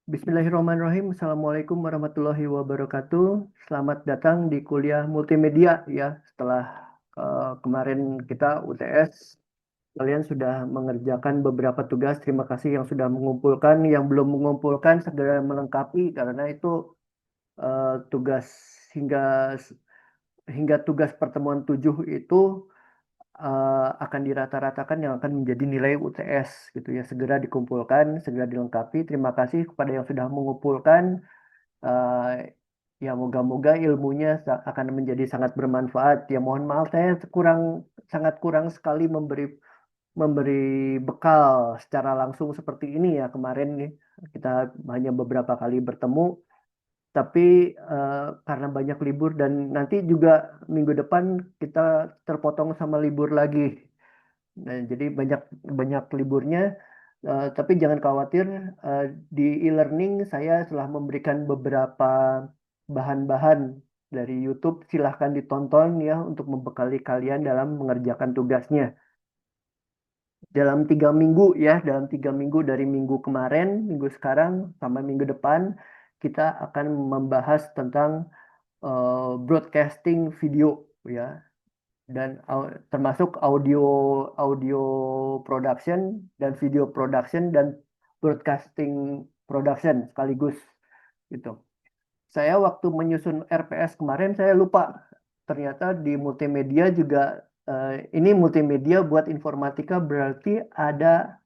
Bismillahirrahmanirrahim. Assalamualaikum warahmatullahi wabarakatuh. Selamat datang di kuliah multimedia ya. Setelah kemarin kita UTS, kalian sudah mengerjakan beberapa tugas. Terima kasih yang sudah mengumpulkan. Yang belum mengumpulkan segera melengkapi karena itu tugas hingga hingga tugas pertemuan 7 itu akan dirata-ratakan yang akan menjadi nilai UTS gitu ya. Segera dikumpulkan, segera dilengkapi. Terima kasih kepada yang sudah mengumpulkan. eh, Ya, moga-moga ilmunya akan menjadi sangat bermanfaat. Ya, mohon maaf saya sangat kurang sekali memberi memberi bekal secara langsung seperti ini ya kemarin nih. Kita hanya beberapa kali bertemu, tapi karena banyak libur dan nanti juga minggu depan kita terpotong sama libur lagi. Nah, jadi banyak banyak liburnya. Tapi jangan khawatir, eh, di e-learning saya telah memberikan beberapa bahan-bahan dari YouTube. Silahkan ditonton ya untuk membekali kalian dalam mengerjakan tugasnya. Dalam 3 minggu dari minggu kemarin, minggu sekarang, sama minggu depan, kita akan membahas tentang broadcasting video ya dan termasuk audio audio production dan video production dan broadcasting production sekaligus gitu. Saya waktu menyusun RPS kemarin saya lupa ternyata di multimedia juga ini multimedia buat informatika berarti ada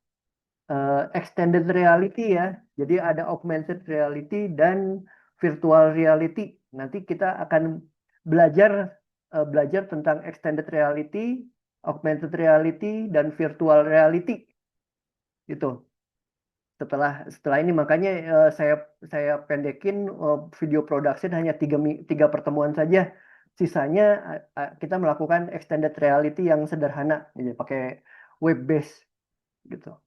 extended reality ya. Jadi ada augmented reality dan virtual reality. Nanti kita akan belajar belajar tentang extended reality, augmented reality dan virtual reality gitu. Setelah setelah ini makanya saya pendekin video production hanya tiga pertemuan saja. Sisanya kita melakukan extended reality yang sederhana, gitu, pakai web base gitu.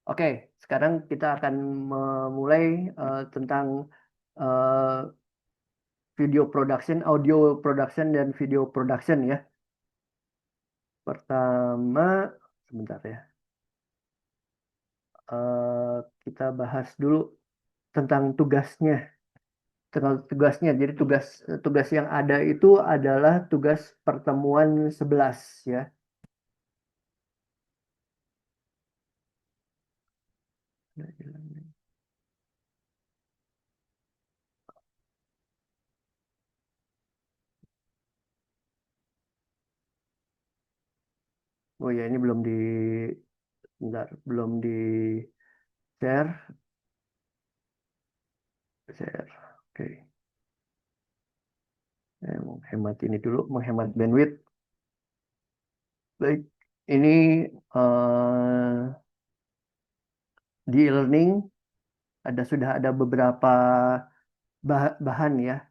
Oke, sekarang kita akan memulai tentang eh, video production, audio production, dan video production ya. Pertama, sebentar ya. Kita bahas dulu tentang tugasnya. Tentang tugasnya. Jadi tugas yang ada itu adalah tugas pertemuan 11 ya. Oh ya, ini bentar, belum di share. Oke. Menghemat ini dulu, menghemat bandwidth. Baik, ini di e-learning sudah ada beberapa bahan ya,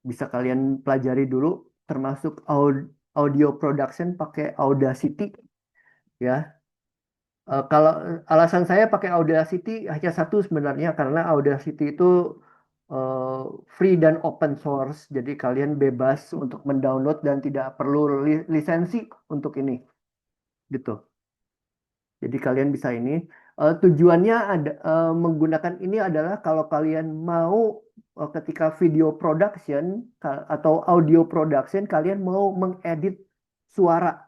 bisa kalian pelajari dulu, termasuk audio production pakai Audacity ya. Kalau alasan saya pakai Audacity hanya satu sebenarnya karena Audacity itu eh, free dan open source, jadi kalian bebas untuk mendownload dan tidak perlu lisensi untuk ini gitu. Jadi kalian bisa ini. Tujuannya menggunakan ini adalah kalau kalian mau ketika video production atau audio production kalian mau mengedit suara,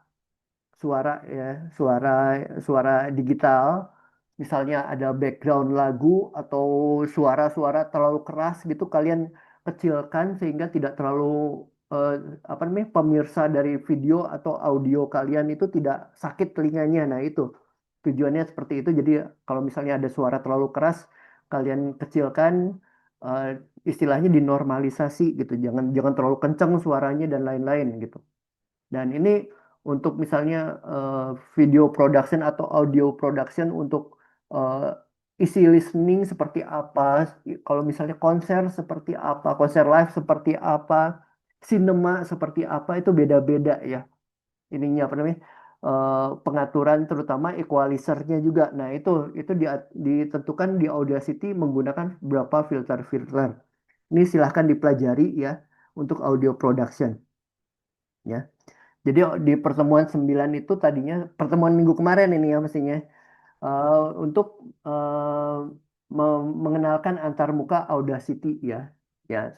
suara ya, suara suara digital. Misalnya ada background lagu atau suara-suara terlalu keras gitu kalian kecilkan sehingga tidak terlalu eh, apa namanya pemirsa dari video atau audio kalian itu tidak sakit telinganya. Nah, itu tujuannya seperti itu. Jadi kalau misalnya ada suara terlalu keras, kalian kecilkan, eh, istilahnya dinormalisasi gitu. Jangan jangan terlalu kencang suaranya dan lain-lain gitu. Dan ini untuk misalnya video production atau audio production untuk isi listening seperti apa, kalau misalnya konser seperti apa, konser live seperti apa, cinema seperti apa itu beda-beda ya. Ininya apa namanya? Pengaturan terutama equalizernya juga. Nah, itu ditentukan di Audacity menggunakan beberapa filter-filter. Ini silahkan dipelajari ya untuk audio production ya. Jadi di pertemuan 9 itu tadinya pertemuan minggu kemarin ini ya mestinya untuk mengenalkan antarmuka Audacity ya. Ya,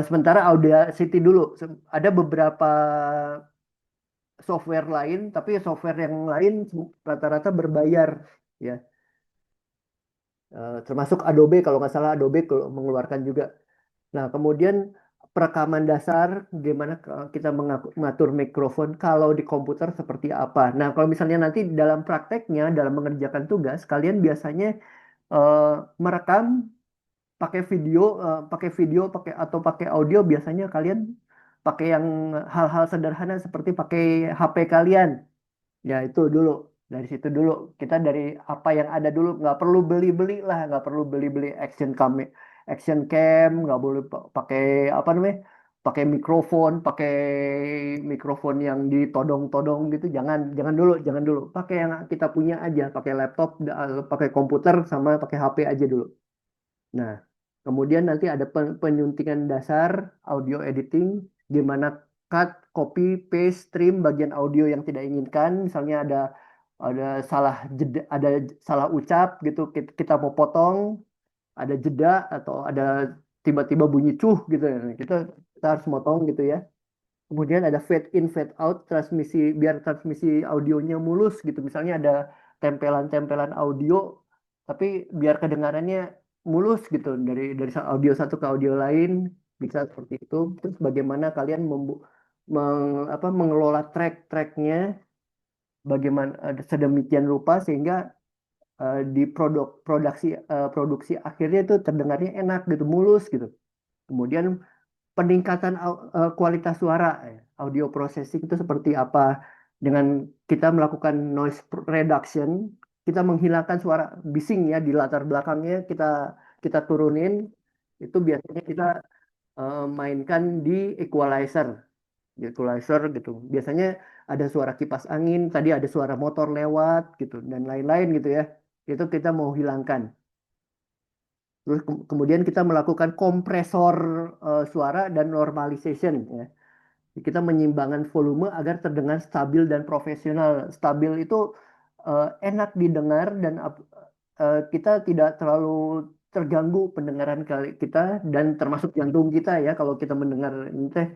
sementara Audacity dulu. Ada beberapa software lain, tapi software yang lain rata-rata berbayar ya. Termasuk Adobe kalau nggak salah Adobe mengeluarkan juga. Nah, kemudian perekaman dasar, gimana kita mengatur mikrofon kalau di komputer seperti apa. Nah, kalau misalnya nanti dalam prakteknya, dalam mengerjakan tugas, kalian biasanya eh, merekam pakai atau pakai audio. Biasanya kalian pakai yang hal-hal sederhana seperti pakai HP kalian. Ya itu dulu, dari situ dulu kita dari apa yang ada dulu, nggak perlu beli-beli lah, nggak perlu beli-beli action cam, nggak boleh pakai apa namanya, pakai mikrofon yang ditodong-todong gitu, jangan dulu, pakai yang kita punya aja, pakai laptop, pakai komputer sama pakai HP aja dulu. Nah, kemudian nanti ada penyuntingan dasar audio editing, gimana cut, copy, paste, trim bagian audio yang tidak inginkan. Misalnya ada salah jeda, ada salah ucap gitu, kita mau potong, ada jeda atau ada tiba-tiba bunyi cuh gitu ya. Kita harus motong gitu ya. Kemudian ada fade in, fade out, transmisi biar transmisi audionya mulus gitu. Misalnya ada tempelan-tempelan audio, tapi biar kedengarannya mulus gitu dari audio satu ke audio lain, bisa seperti itu. Terus bagaimana kalian mengelola track-tracknya, bagaimana sedemikian rupa sehingga di produksi akhirnya itu terdengarnya enak gitu, mulus gitu. Kemudian peningkatan kualitas suara, audio processing itu seperti apa? Dengan kita melakukan noise reduction, kita menghilangkan suara bising ya di latar belakangnya, kita turunin. Itu biasanya kita mainkan di equalizer, gitu. Biasanya ada suara kipas angin, tadi ada suara motor lewat gitu dan lain-lain gitu ya. Itu kita mau hilangkan. Terus kemudian kita melakukan kompresor suara dan normalization ya. Kita menyeimbangkan volume agar terdengar stabil dan profesional. Stabil itu enak didengar dan kita tidak terlalu terganggu pendengaran kita dan termasuk jantung kita ya kalau kita mendengar ini teh.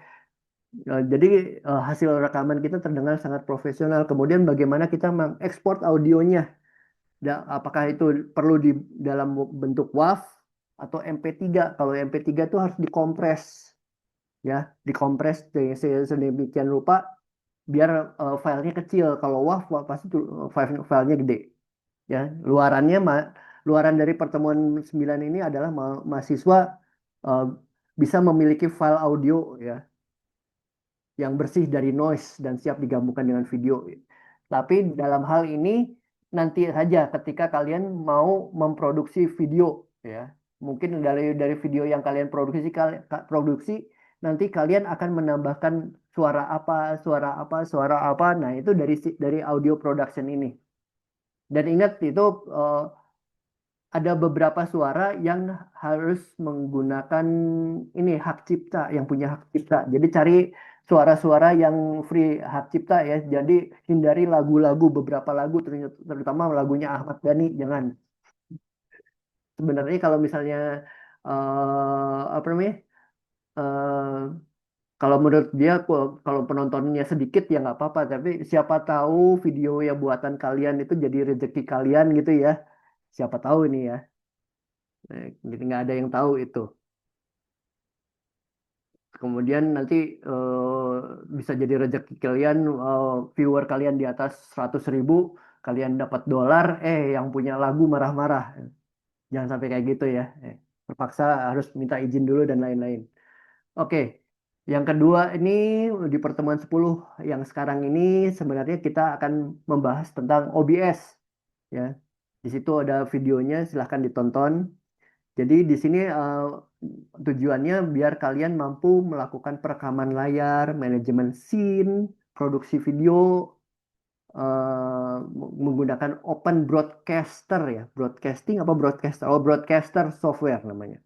Jadi hasil rekaman kita terdengar sangat profesional. Kemudian bagaimana kita mengekspor audionya? Apakah itu perlu di dalam bentuk WAV atau MP3? Kalau MP3 itu harus dikompres ya, dikompres sedemikian rupa biar filenya kecil. Kalau WAV pasti tuh filenya gede ya. Luaran dari pertemuan 9 ini adalah mahasiswa eh, bisa memiliki file audio ya yang bersih dari noise dan siap digabungkan dengan video. Tapi dalam hal ini nanti saja ketika kalian mau memproduksi video ya. Mungkin dari video yang kalian produksi nanti kalian akan menambahkan suara apa, suara apa, suara apa. Nah, itu dari audio production ini. Dan ingat itu eh, ada beberapa suara yang harus menggunakan ini hak cipta, yang punya hak cipta. Jadi cari suara-suara yang free hak cipta ya. Jadi hindari lagu-lagu, beberapa lagu terutama lagunya Ahmad Dhani, jangan. Sebenarnya kalau misalnya apa namanya? eh, kalau menurut dia kalau penontonnya sedikit ya nggak apa-apa, tapi siapa tahu video ya buatan kalian itu jadi rezeki kalian gitu ya. Siapa tahu ini ya. Jadi nggak ada yang tahu itu. Kemudian nanti bisa jadi rezeki kalian, viewer kalian di atas 100.000, kalian dapat dolar, yang punya lagu marah-marah. Jangan sampai kayak gitu ya. Terpaksa harus minta izin dulu dan lain-lain. Oke, yang kedua ini di pertemuan 10 yang sekarang ini sebenarnya kita akan membahas tentang OBS ya. Di situ ada videonya, silahkan ditonton. Jadi di sini tujuannya biar kalian mampu melakukan perekaman layar, manajemen scene, produksi video menggunakan Open Broadcaster ya, broadcasting apa broadcaster? Oh, broadcaster software namanya.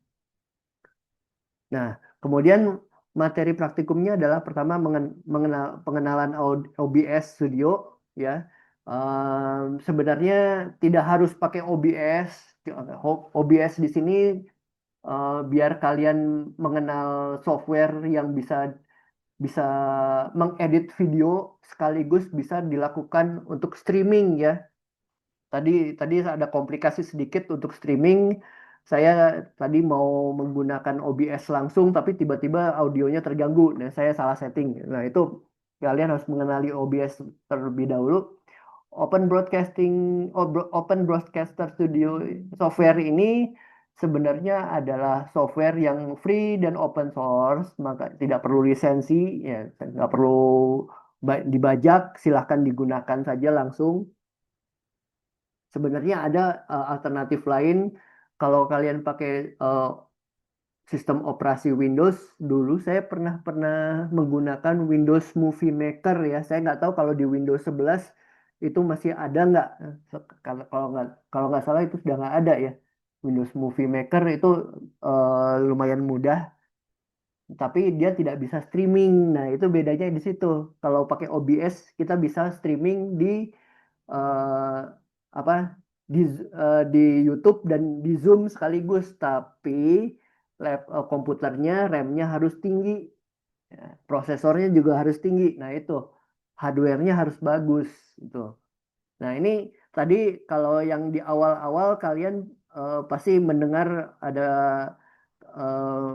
Nah, kemudian materi praktikumnya adalah pertama pengenalan OBS Studio ya. Sebenarnya tidak harus pakai OBS. OBS di sini biar kalian mengenal software yang bisa bisa mengedit video sekaligus bisa dilakukan untuk streaming ya. Tadi tadi ada komplikasi sedikit untuk streaming. Saya tadi mau menggunakan OBS langsung, tapi tiba-tiba audionya terganggu. Nah, saya salah setting. Nah, itu kalian harus mengenali OBS terlebih dahulu. Open Broadcaster Studio software ini sebenarnya adalah software yang free dan open source, maka tidak perlu lisensi, ya, nggak perlu dibajak, silahkan digunakan saja langsung. Sebenarnya ada alternatif lain kalau kalian pakai uh, sistem operasi Windows. Dulu saya pernah pernah menggunakan Windows Movie Maker ya. Saya nggak tahu kalau di Windows 11 itu masih ada nggak. Kalau nggak salah itu sudah nggak ada ya. Windows Movie Maker itu lumayan mudah, tapi dia tidak bisa streaming. Nah, itu bedanya di situ. Kalau pakai OBS kita bisa streaming di eh, apa di di YouTube dan di Zoom sekaligus, tapi komputernya RAM-nya harus tinggi, ya, prosesornya juga harus tinggi. Nah, itu hardware-nya harus bagus itu. Nah, ini tadi kalau yang di awal-awal kalian pasti mendengar ada eh,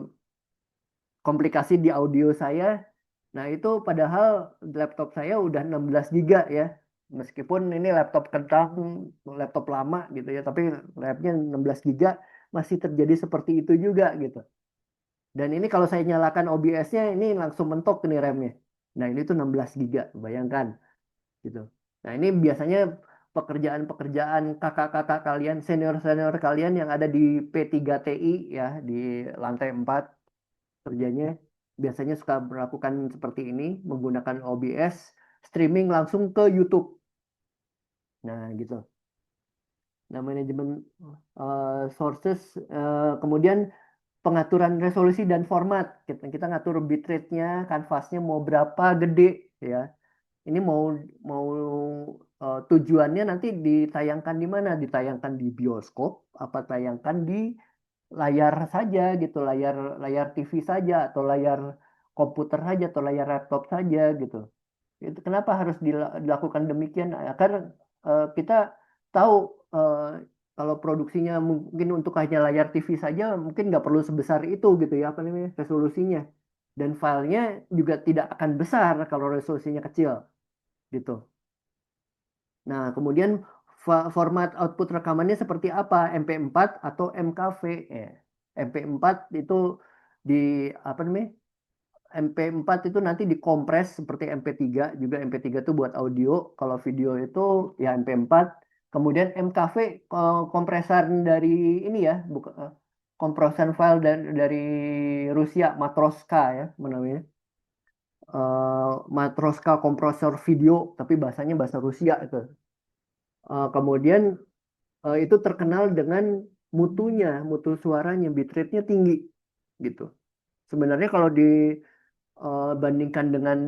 komplikasi di audio saya. Nah, itu padahal laptop saya udah 16 giga ya. Meskipun ini laptop kentang, laptop lama gitu ya, tapi RAM-nya 16 giga masih terjadi seperti itu juga gitu. Dan ini kalau saya nyalakan OBS-nya ini langsung mentok nih RAM-nya. Nah, ini tuh 16 giga, bayangkan gitu. Nah, ini biasanya pekerjaan-pekerjaan kakak-kakak kalian, senior-senior kalian yang ada di P3TI ya, di lantai 4 kerjanya biasanya suka melakukan seperti ini menggunakan OBS streaming langsung ke YouTube. Nah, gitu. Nah, manajemen sources, kemudian pengaturan resolusi dan format. Kita ngatur bitrate-nya, kanvasnya mau berapa gede ya. Ini mau mau tujuannya nanti ditayangkan di mana? Ditayangkan di bioskop apa tayangkan di layar saja gitu, layar layar TV saja atau layar komputer saja atau layar laptop saja gitu. Itu kenapa harus dilakukan demikian? Agar kita tahu eh, kalau produksinya mungkin untuk hanya layar TV saja mungkin nggak perlu sebesar itu gitu ya apa namanya resolusinya, dan filenya juga tidak akan besar kalau resolusinya kecil gitu. Nah, kemudian format output rekamannya seperti apa? MP4 atau MKV? MP4 itu di apa namanya? MP4 itu nanti dikompres seperti MP3, juga MP3 itu buat audio, kalau video itu ya MP4. Kemudian MKV kompresan dari ini ya, kompresan file dari Rusia, Matroska ya namanya. Matroska kompresor video, tapi bahasanya bahasa Rusia itu. Kemudian itu terkenal dengan mutunya, mutu suaranya, bitrate-nya tinggi gitu. Sebenarnya kalau dibandingkan dengan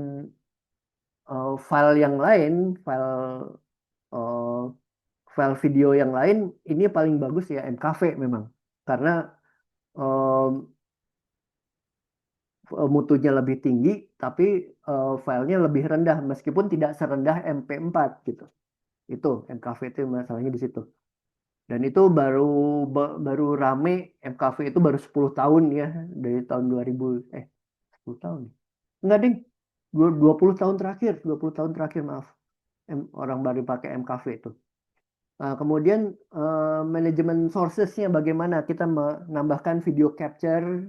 file yang lain, uh, file video yang lain, ini paling bagus ya MKV memang, karena um, mutunya lebih tinggi, tapi filenya lebih rendah, meskipun tidak serendah MP4 gitu. Itu MKV itu masalahnya di situ. Dan itu baru rame, MKV itu baru 10 tahun ya, dari tahun 2000, 10 tahun. Enggak, Ding. 20 tahun terakhir, 20 tahun terakhir maaf. Orang baru pakai MKV itu. Nah, kemudian manajemen sourcesnya bagaimana? Kita menambahkan video capture,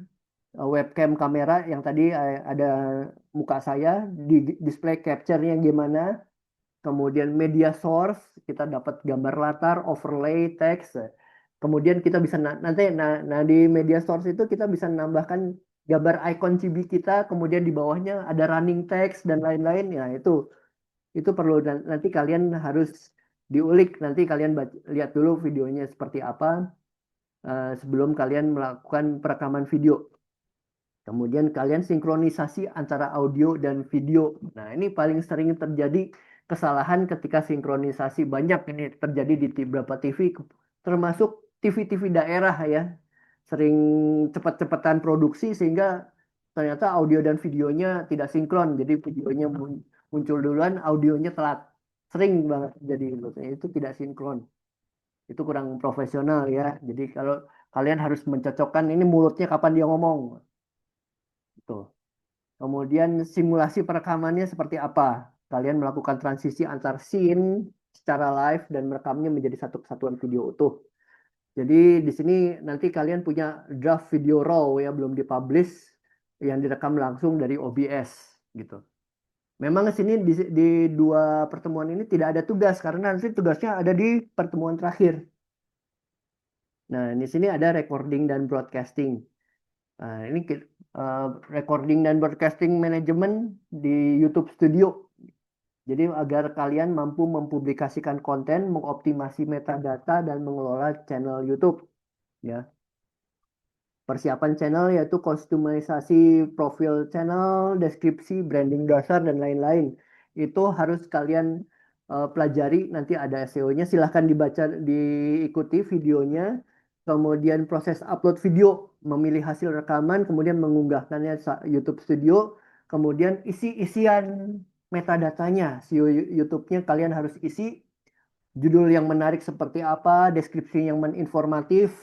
webcam kamera yang tadi ada muka saya, di display capture-nya gimana? Kemudian media source, kita dapat gambar latar, overlay, teks. Kemudian kita bisa nanti di media source itu kita bisa menambahkan gambar icon chibi kita, kemudian di bawahnya ada running text dan lain-lain. Ya, itu perlu nanti kalian harus diulik, nanti kalian lihat dulu videonya seperti apa sebelum kalian melakukan perekaman video. Kemudian kalian sinkronisasi antara audio dan video. Nah, ini paling sering terjadi kesalahan ketika sinkronisasi. Banyak ini terjadi di beberapa TV, termasuk TV-TV daerah ya. Sering cepat-cepatan produksi sehingga ternyata audio dan videonya tidak sinkron. Jadi videonya muncul duluan, audionya telat. Sering banget jadi itu tidak sinkron. Itu kurang profesional ya. Jadi kalau kalian harus mencocokkan ini mulutnya kapan dia ngomong. Gitu. Kemudian simulasi perekamannya seperti apa? Kalian melakukan transisi antar scene secara live dan merekamnya menjadi satu kesatuan video utuh. Jadi di sini nanti kalian punya draft video raw ya belum dipublish yang direkam langsung dari OBS gitu. Memang di sini di dua pertemuan ini tidak ada tugas karena nanti tugasnya ada di pertemuan terakhir. Nah, di sini ada recording dan broadcasting. Nah, ini eh, recording dan broadcasting management di YouTube Studio. Jadi agar kalian mampu mempublikasikan konten, mengoptimasi metadata dan mengelola channel YouTube. Ya, persiapan channel yaitu kostumisasi profil channel, deskripsi, branding dasar dan lain-lain. Itu harus kalian pelajari. Nanti ada SEO-nya. Silahkan dibaca, diikuti videonya. Kemudian proses upload video, memilih hasil rekaman, kemudian mengunggahkannya YouTube Studio. Kemudian isi-isian metadatanya, SEO YouTube-nya kalian harus isi judul yang menarik seperti apa, deskripsi yang meninformatif,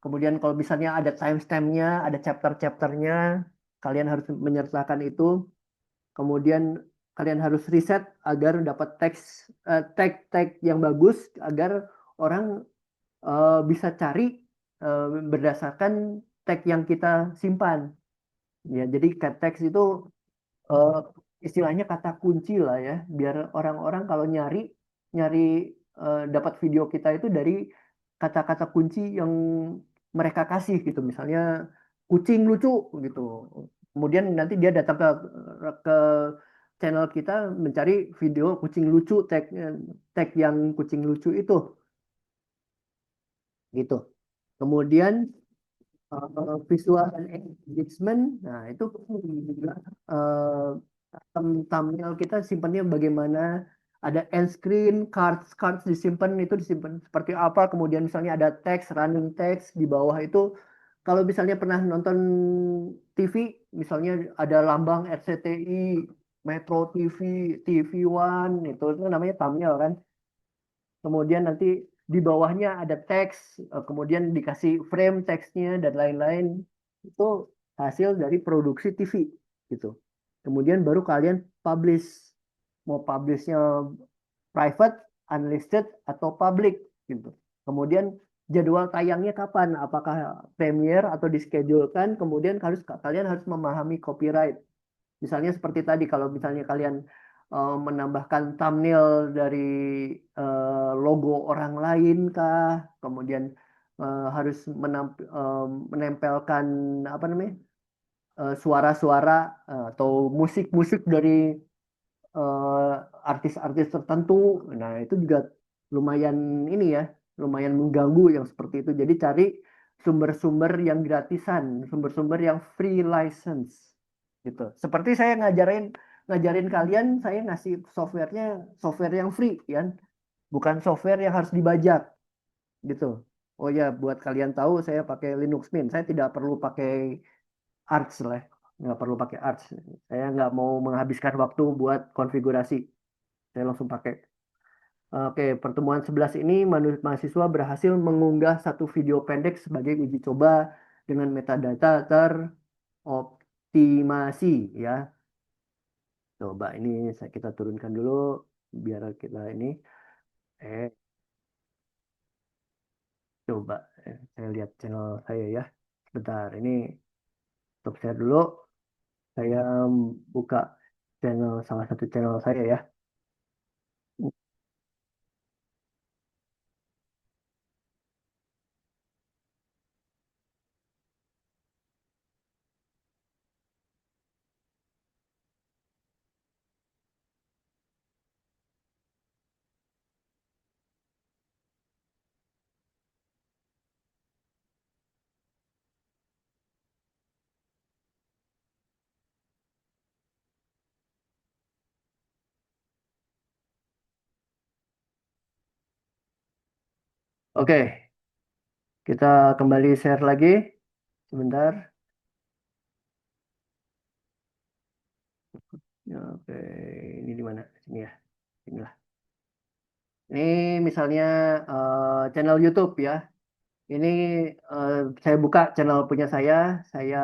kemudian kalau misalnya ada timestamp-nya, ada chapter-chapternya, kalian harus menyertakan itu. Kemudian kalian harus riset agar dapat tag-tag yang bagus agar orang bisa cari berdasarkan tag yang kita simpan. Ya, jadi teks itu eh, istilahnya kata kunci lah ya, biar orang-orang kalau nyari nyari dapat video kita itu dari kata-kata kunci yang mereka kasih gitu, misalnya kucing lucu gitu. Kemudian nanti dia datang ke channel kita mencari video kucing lucu, tag tag yang kucing lucu itu gitu. Kemudian visual and engagement. Nah, itu juga thumbnail kita simpannya bagaimana. Ada end screen, cards disimpan itu disimpan seperti apa. Kemudian misalnya ada teks, running text di bawah itu. Kalau misalnya pernah nonton TV, misalnya ada lambang RCTI, Metro TV, TV One, itu namanya thumbnail kan. Kemudian nanti di bawahnya ada teks, kemudian dikasih frame teksnya dan lain-lain. Itu hasil dari produksi TV gitu. Kemudian baru kalian publish. Mau publishnya private, unlisted, atau public gitu. Kemudian jadwal tayangnya kapan? Apakah premier atau dischedulkan? Kemudian kalian harus memahami copyright. Misalnya seperti tadi, kalau misalnya kalian menambahkan thumbnail dari logo orang lain kah, kemudian harus menempelkan apa namanya suara-suara atau musik-musik dari eh, artis-artis tertentu. Nah, itu juga lumayan ini ya, lumayan mengganggu yang seperti itu. Jadi cari sumber-sumber yang gratisan, sumber-sumber yang free license gitu. Seperti saya ngajarin kalian, saya ngasih softwarenya software yang free ya, bukan software yang harus dibajak gitu. Oh ya, buat kalian tahu saya pakai Linux Mint. Saya tidak perlu pakai Arch lah, nggak perlu pakai Arch. Saya nggak mau menghabiskan waktu buat konfigurasi. Saya langsung pakai. Oke, pertemuan 11 ini mahasiswa berhasil mengunggah satu video pendek sebagai uji coba dengan metadata teroptimasi ya. Coba ini kita turunkan dulu biar kita ini eh coba saya lihat channel saya ya. Sebentar, ini stop share dulu. Saya buka salah satu channel saya ya. Oke, kita kembali share lagi. Sebentar. Oke, ini di mana? Sini ya. Inilah. Ini misalnya channel YouTube ya. Ini eh, saya buka channel punya saya. Saya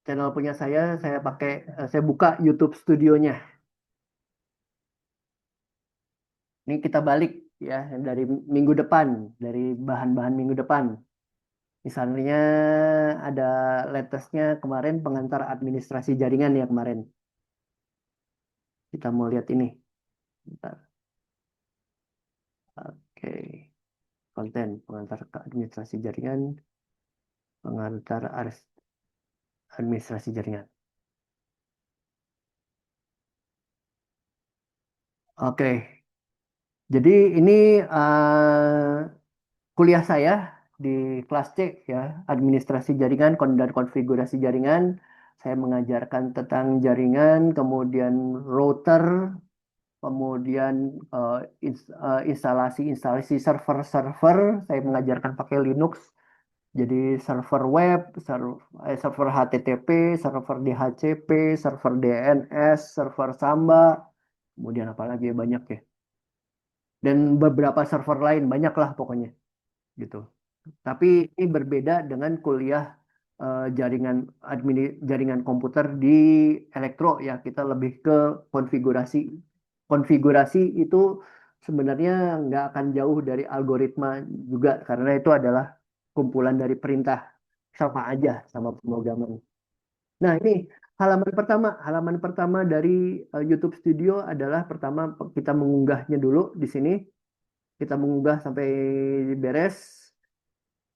channel punya saya pakai, saya buka YouTube studionya. Ini kita balik ya dari minggu depan, dari bahan-bahan minggu depan. Misalnya ada latestnya kemarin pengantar administrasi jaringan ya kemarin. Kita mau lihat ini. Bentar. Oke, konten pengantar ke administrasi jaringan, pengantar administrasi jaringan. Oke, jadi ini kuliah saya di kelas C ya, administrasi jaringan dan konfigurasi jaringan. Saya mengajarkan tentang jaringan, kemudian router, kemudian instalasi server-server. Saya mengajarkan pakai Linux. Jadi server web, server HTTP, server DHCP, server DNS, server Samba, kemudian apa lagi ya banyak ya. Dan beberapa server lain banyak lah pokoknya gitu. Tapi ini berbeda dengan kuliah jaringan jaringan komputer di elektro ya. Kita lebih ke konfigurasi. Konfigurasi itu sebenarnya nggak akan jauh dari algoritma juga karena itu adalah kumpulan dari perintah sama aja sama pemrograman. Nah, ini halaman pertama dari YouTube Studio adalah pertama kita mengunggahnya dulu di sini. Kita mengunggah sampai beres.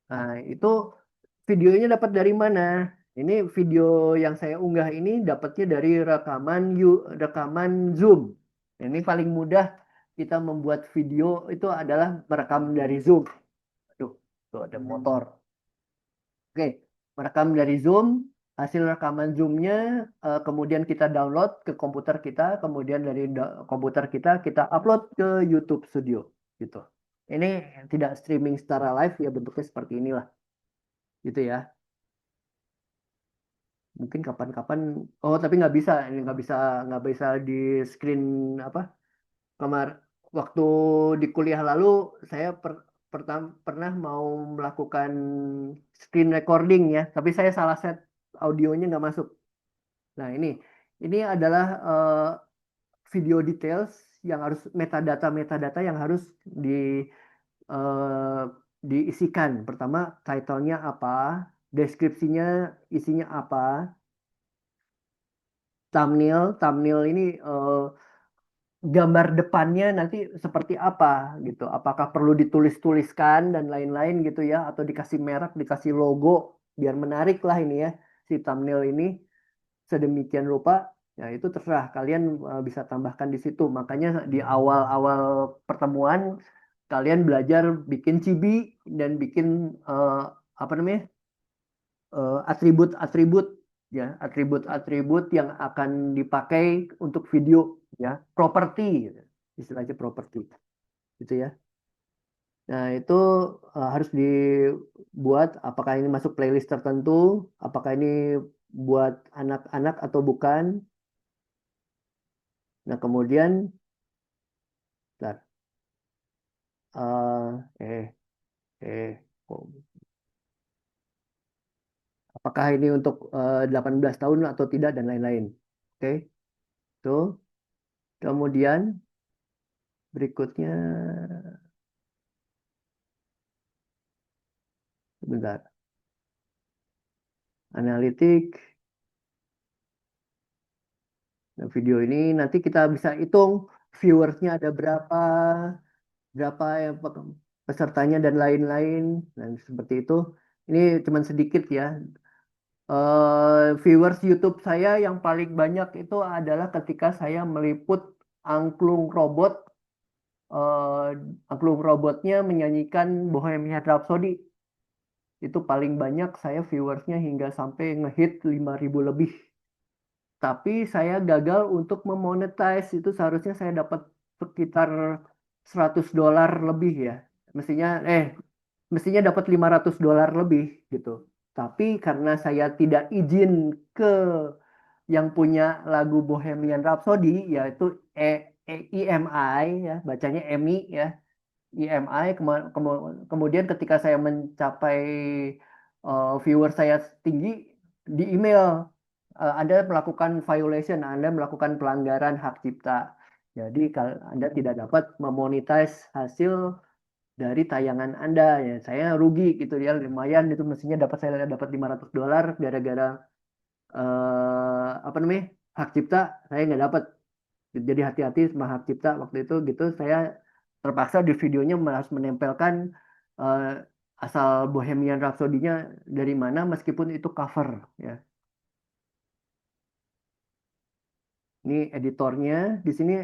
Nah, itu videonya dapat dari mana? Ini video yang saya unggah ini dapatnya dari rekaman Zoom. Ini paling mudah kita membuat video itu adalah merekam dari Zoom. Aduh, tuh ada motor. Oke, merekam dari Zoom, hasil rekaman Zoom-nya kemudian kita download ke komputer kita, kemudian dari komputer kita upload ke YouTube Studio gitu. Ini tidak streaming secara live ya bentuknya seperti inilah, gitu ya. Mungkin kapan-kapan, oh tapi nggak bisa, ini nggak bisa di screen apa kamar. Waktu di kuliah lalu saya pernah mau melakukan screen recording ya, tapi saya salah set audionya nggak masuk. Nah ini adalah video details yang harus metadata yang harus eh, diisikan. Pertama, title-nya apa, deskripsinya isinya apa, thumbnail ini gambar depannya nanti seperti apa gitu. Apakah perlu ditulis-tuliskan dan lain-lain gitu ya, atau dikasih merek, dikasih logo biar menarik lah ini ya si thumbnail ini sedemikian rupa. Ya itu terserah kalian bisa tambahkan di situ. Makanya di awal-awal pertemuan kalian belajar bikin chibi dan bikin apa namanya atribut-atribut ya atribut-atribut yang akan dipakai untuk video ya properti gitu. Istilahnya properti gitu ya. Nah itu harus dibuat apakah ini masuk playlist tertentu, apakah ini buat anak-anak atau bukan. Nah kemudian bentar, eh kok apakah ini untuk 18 tahun atau tidak dan lain-lain. Oke, tuh. Kemudian berikutnya sebentar. Analitik. Nah, video ini nanti kita bisa hitung viewersnya ada berapa, berapa yang pesertanya dan lain-lain. Dan seperti itu. Ini cuma sedikit ya. Viewers YouTube saya yang paling banyak itu adalah ketika saya meliput angklung robot. eh, Angklung robotnya menyanyikan Bohemian Rhapsody. Itu paling banyak saya viewersnya hingga sampai ngehit 5.000 lebih. Tapi saya gagal untuk memonetize itu seharusnya saya dapat sekitar $100 lebih ya. mestinya mestinya dapat $500 lebih gitu. Tapi karena saya tidak izin ke yang punya lagu Bohemian Rhapsody, yaitu EMI ya, bacanya EMI ya, EMI. Kemudian ketika saya mencapai viewer saya tinggi, di email Anda melakukan violation, Anda melakukan pelanggaran hak cipta. Jadi Anda tidak dapat memonetize hasil dari tayangan Anda ya. Saya rugi gitu ya, lumayan itu, mestinya saya dapat $500 gara-gara apa namanya, hak cipta saya nggak dapat. Jadi hati-hati sama hak cipta waktu itu gitu. Saya terpaksa di videonya harus menempelkan eh, asal Bohemian Rhapsody-nya dari mana, meskipun itu cover ya. Ini editornya. Di sini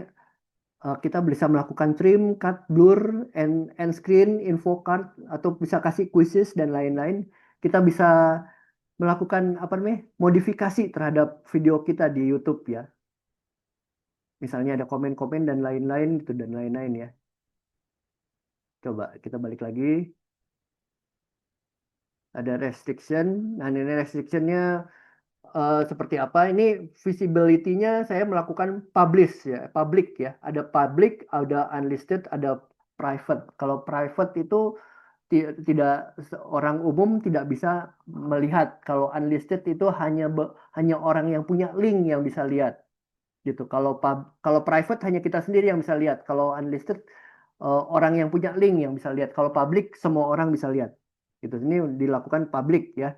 kita bisa melakukan trim, cut, blur, end screen, info card, atau bisa kasih quizzes dan lain-lain. Kita bisa melakukan apa namanya, modifikasi terhadap video kita di YouTube ya. Misalnya ada komen-komen dan lain-lain gitu dan lain-lain ya. Coba kita balik lagi. Ada restriction. Nah, ini restrictionnya seperti apa? Ini visibility-nya saya melakukan publish ya, public ya. Ada public, ada unlisted, ada private. Kalau private itu tidak, orang umum tidak bisa melihat. Kalau unlisted itu hanya orang yang punya link yang bisa lihat gitu. Kalau private hanya kita sendiri yang bisa lihat. Kalau unlisted orang yang punya link yang bisa lihat. Kalau public semua orang bisa lihat. Gitu. Ini dilakukan public ya.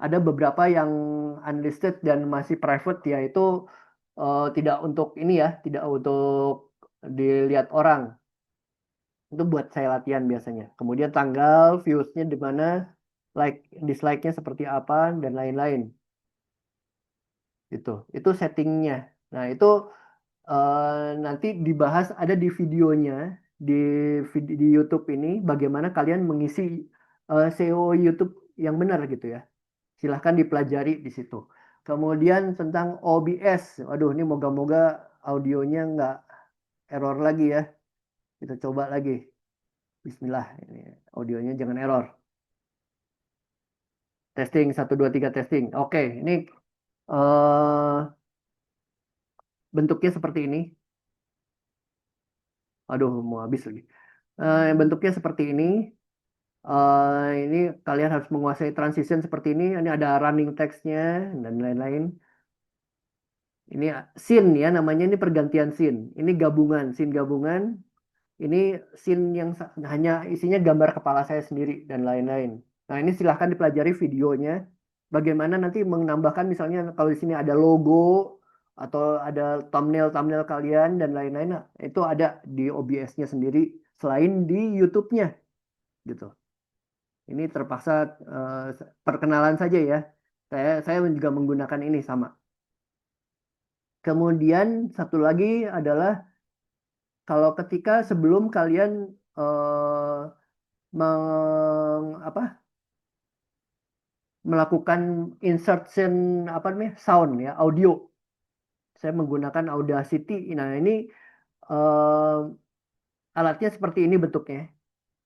Ada beberapa yang unlisted dan masih private, yaitu tidak untuk ini ya, tidak untuk dilihat orang. Itu buat saya latihan biasanya. Kemudian tanggal, views-nya di mana, like, dislike-nya seperti apa, dan lain-lain. Itu settingnya. Nah, itu nanti dibahas ada di videonya di di YouTube ini, bagaimana kalian mengisi SEO YouTube yang benar gitu ya. Silahkan dipelajari di situ. Kemudian tentang OBS. Waduh, ini moga-moga audionya nggak error lagi ya. Kita coba lagi. Bismillah, ini audionya jangan error. Testing 1 2 3 testing. Oke, ini eh, bentuknya seperti ini. Aduh, mau habis lagi. Bentuknya seperti ini. Ini kalian harus menguasai transition seperti ini. Ini ada running text-nya dan lain-lain. Ini scene ya, namanya ini pergantian scene. Ini gabungan, scene gabungan. Ini scene yang hanya isinya gambar kepala saya sendiri dan lain-lain. Nah, ini silahkan dipelajari videonya. Bagaimana nanti menambahkan, misalnya kalau di sini ada logo atau ada thumbnail-thumbnail kalian dan lain-lain, nah, itu ada di OBS-nya sendiri selain di YouTube-nya gitu. Ini terpaksa perkenalan saja ya. Saya juga menggunakan ini sama. Kemudian satu lagi adalah kalau ketika sebelum kalian apa, melakukan insertion apa namanya, sound ya, audio. Saya menggunakan Audacity. Nah, ini alatnya seperti ini bentuknya.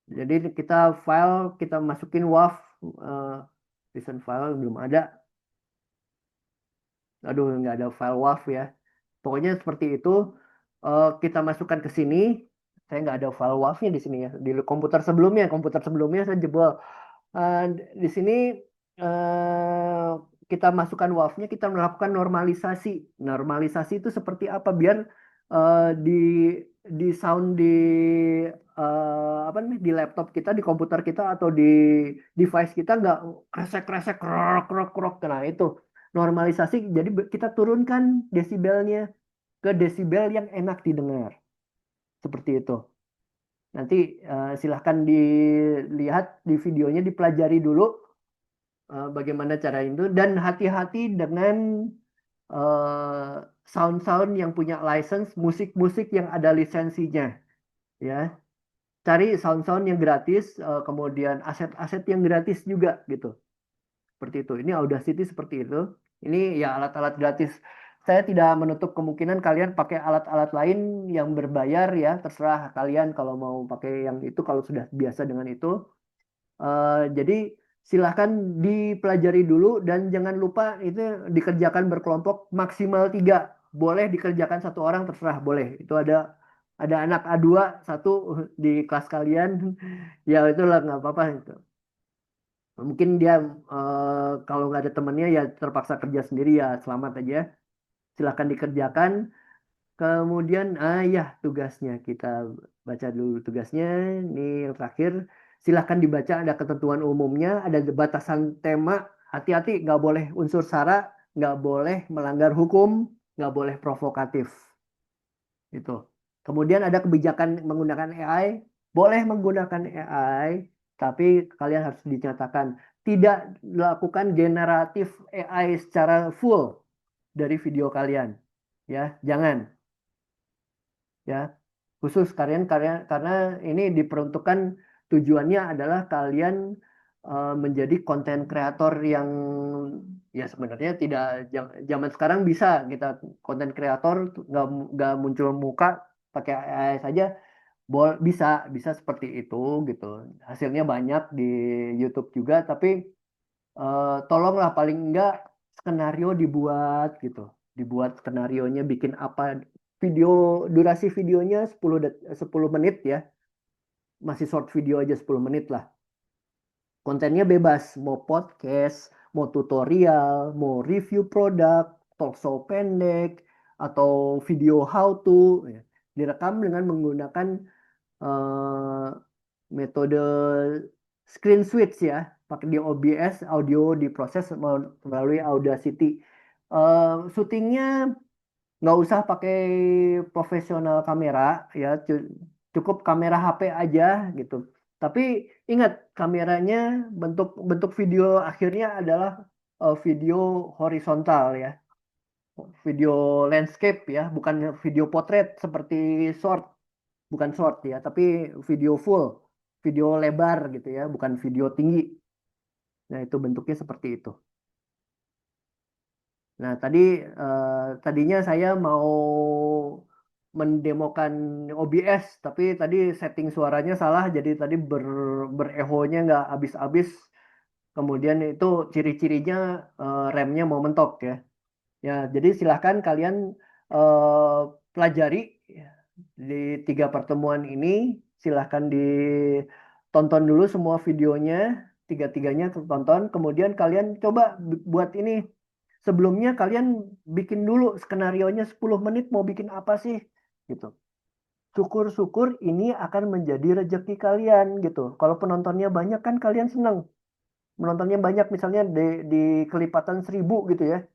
Jadi kita masukin WAV, listen file belum ada. Aduh, nggak ada file WAV ya. Pokoknya seperti itu. Kita masukkan ke sini. Saya nggak ada file WAV-nya di sini ya. Di komputer sebelumnya saya jebol. Di sini eh, kita masukkan WAV-nya, kita melakukan normalisasi. Normalisasi itu seperti apa? Biar di sound di apa namanya, di laptop kita, di komputer kita, atau di device kita nggak kresek-kresek, krok, krok, krok. Nah, itu normalisasi. Jadi kita turunkan desibelnya ke desibel yang enak didengar. Seperti itu. Nanti silahkan dilihat di videonya, dipelajari dulu bagaimana cara itu, dan hati-hati dengan sound-sound yang punya license, musik-musik yang ada lisensinya, ya. Cari sound-sound yang gratis, kemudian aset-aset yang gratis juga gitu. Seperti itu. Ini Audacity seperti itu. Ini ya alat-alat gratis. saya tidak menutup kemungkinan kalian pakai alat-alat lain yang berbayar ya, terserah kalian kalau mau pakai yang itu kalau sudah biasa dengan itu. Jadi silahkan dipelajari dulu dan jangan lupa itu dikerjakan berkelompok maksimal 3. Boleh dikerjakan satu orang terserah boleh. Itu ada anak A2 satu di kelas kalian, ya itulah nggak apa-apa itu. Mungkin dia kalau nggak ada temennya ya terpaksa kerja sendiri ya selamat aja. Silahkan dikerjakan. Kemudian, ya tugasnya kita baca dulu tugasnya. Ini yang terakhir. Silahkan dibaca ada ketentuan umumnya, ada batasan tema. Hati-hati, nggak boleh unsur sara, nggak boleh melanggar hukum, nggak boleh provokatif. Itu. Kemudian ada kebijakan menggunakan AI. Boleh menggunakan AI, tapi kalian harus dinyatakan tidak melakukan generatif AI secara full dari video kalian. Ya, jangan ya khusus kalian karena ini diperuntukkan tujuannya adalah kalian menjadi konten kreator yang ya sebenarnya tidak zaman sekarang bisa kita konten kreator nggak muncul muka pakai AI saja bisa bisa seperti itu gitu hasilnya banyak di YouTube juga tapi tolonglah paling enggak skenario dibuat gitu. Dibuat skenarionya bikin apa video durasi videonya 10 menit ya. Masih short video aja 10 menit lah. Kontennya bebas, mau podcast, mau tutorial, mau review produk, talk show pendek atau video how to ya. Direkam dengan menggunakan eh, metode screen switch ya, pakai di OBS, audio diproses melalui Audacity. Syutingnya nggak usah pakai profesional kamera ya, cukup kamera HP aja gitu. Tapi ingat kameranya bentuk bentuk video akhirnya adalah video horizontal ya, video landscape ya, bukan video potret seperti short bukan short ya, tapi video full, video lebar gitu ya, bukan video tinggi. Nah, itu bentuknya seperti itu. Nah, tadinya saya mau mendemokan OBS, tapi tadi setting suaranya salah, jadi tadi berehonya nggak habis-habis. Kemudian itu ciri-cirinya remnya mau mentok ya. Ya, jadi silahkan kalian pelajari ya, di 3 pertemuan ini. Silahkan ditonton dulu semua videonya, tiga-tiganya tonton. Kemudian kalian coba buat ini. Sebelumnya kalian bikin dulu skenarionya 10 menit mau bikin apa sih gitu. Syukur-syukur ini akan menjadi rezeki kalian gitu. Kalau penontonnya banyak kan kalian senang. Penontonnya banyak misalnya di kelipatan 1.000 gitu ya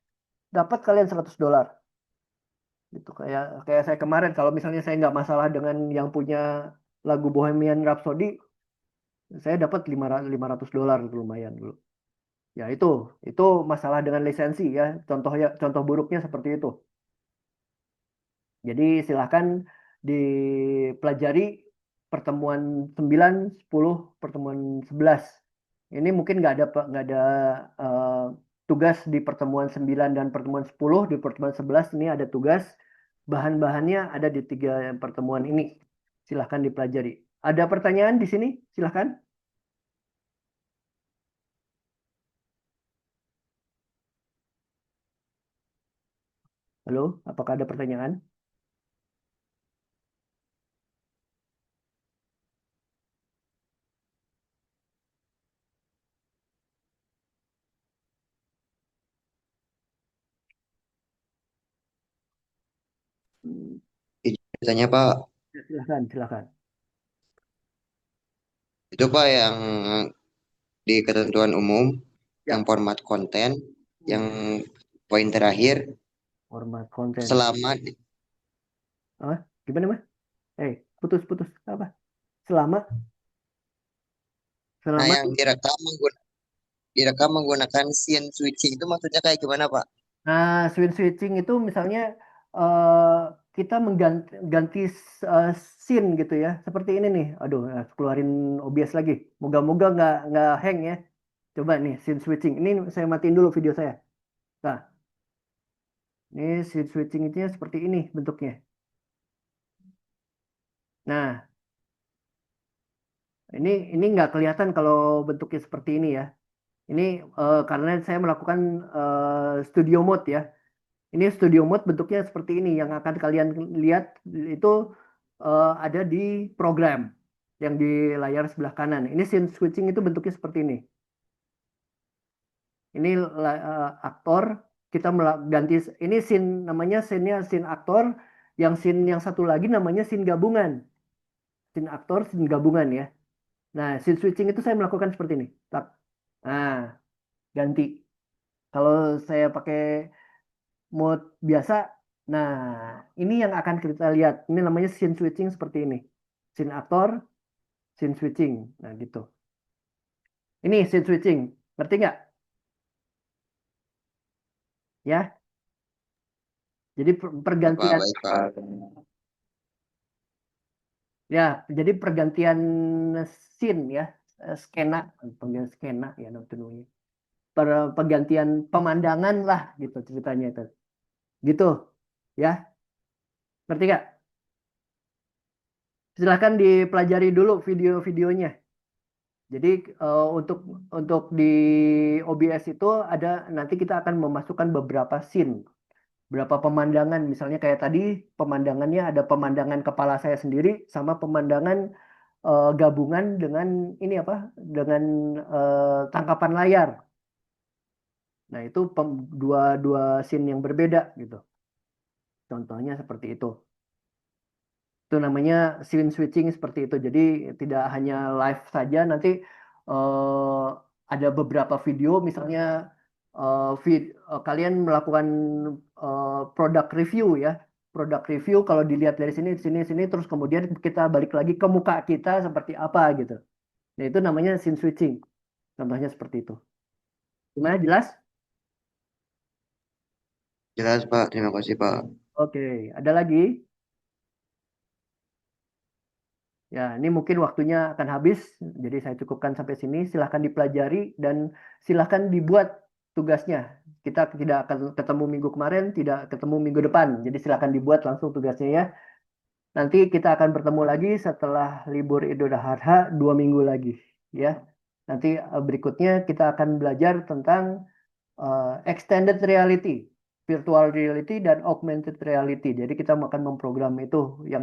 dapat kalian $100 gitu kayak kayak saya kemarin kalau misalnya saya nggak masalah dengan yang punya lagu Bohemian Rhapsody saya dapat $500 itu lumayan dulu ya itu masalah dengan lisensi ya contoh buruknya seperti itu jadi silahkan dipelajari pertemuan 9 10 pertemuan 11 ini mungkin nggak ada eh, tugas di pertemuan 9 dan pertemuan 10 di pertemuan 11 ini ada tugas bahan-bahannya ada di 3 pertemuan ini silahkan dipelajari ada pertanyaan di sini silahkan halo apakah ada pertanyaan. Hmm, Biasanya Pak, ya, silahkan silahkan itu Pak yang di ketentuan umum, yang ya. format konten, yang Hmm, poin terakhir, format konten selama, ah gimana mas putus apa selama nah selama yang direkam menggunakan scene switching itu maksudnya kayak gimana Pak? Nah, switching itu misalnya eh, kita mengganti scene gitu ya. Seperti ini nih. Aduh, keluarin OBS lagi. Moga-moga nggak hang ya. Coba nih scene switching. Ini saya matiin dulu video saya. Nah, Ini scene switching itu seperti ini bentuknya. Nah, ini nggak kelihatan kalau bentuknya seperti ini ya. Ini karena saya melakukan studio mode ya. Ini studio mode bentuknya seperti ini. Yang akan kalian lihat itu ada di program yang di layar sebelah kanan. Ini scene switching itu bentuknya seperti ini. Ini aktor kita ganti ini scene namanya scene-nya scene aktor, yang scene yang satu lagi namanya scene gabungan. Scene aktor, scene gabungan ya. Nah, scene switching itu saya melakukan seperti ini. Tak. Nah, ganti. Kalau saya pakai mode biasa, nah ini yang akan kita lihat. Ini namanya scene switching seperti ini. Scene aktor, scene switching. Nah, gitu. Ini scene switching. Ngerti nggak? Ya. Jadi Ya, Pak, pergantian baik, Pak. ya, jadi pergantian scene ya, skena, penggantian skena ya namanya. Pergantian pemandangan lah gitu ceritanya itu. Gitu. Ya, ngerti nggak? Silahkan dipelajari dulu video-videonya. Jadi untuk di OBS itu ada nanti kita akan memasukkan beberapa scene, beberapa pemandangan. Misalnya kayak tadi pemandangannya ada pemandangan kepala saya sendiri sama pemandangan gabungan dengan ini apa? Dengan tangkapan layar. Nah, itu dua dua scene yang berbeda gitu. Contohnya seperti itu. Itu namanya scene switching seperti itu. Jadi tidak hanya live saja, nanti eh, ada beberapa video, misalnya kalian melakukan product review ya. Product review kalau dilihat dari sini, sini, sini, terus kemudian kita balik lagi ke muka kita seperti apa gitu. Nah, itu namanya scene switching. Contohnya seperti itu. Gimana, jelas? Jelas, Pak. Terima kasih, Pak. Oke, ada lagi? Ya, ini mungkin waktunya akan habis, jadi saya cukupkan sampai sini. Silahkan dipelajari dan silahkan dibuat tugasnya. Kita tidak akan ketemu minggu kemarin, tidak ketemu minggu depan. Jadi silahkan dibuat langsung tugasnya ya. Nanti kita akan bertemu lagi setelah libur Idul Adha 2 minggu lagi, ya. Nanti berikutnya kita akan belajar tentang extended reality, virtual reality dan augmented reality. Jadi kita akan memprogram itu yang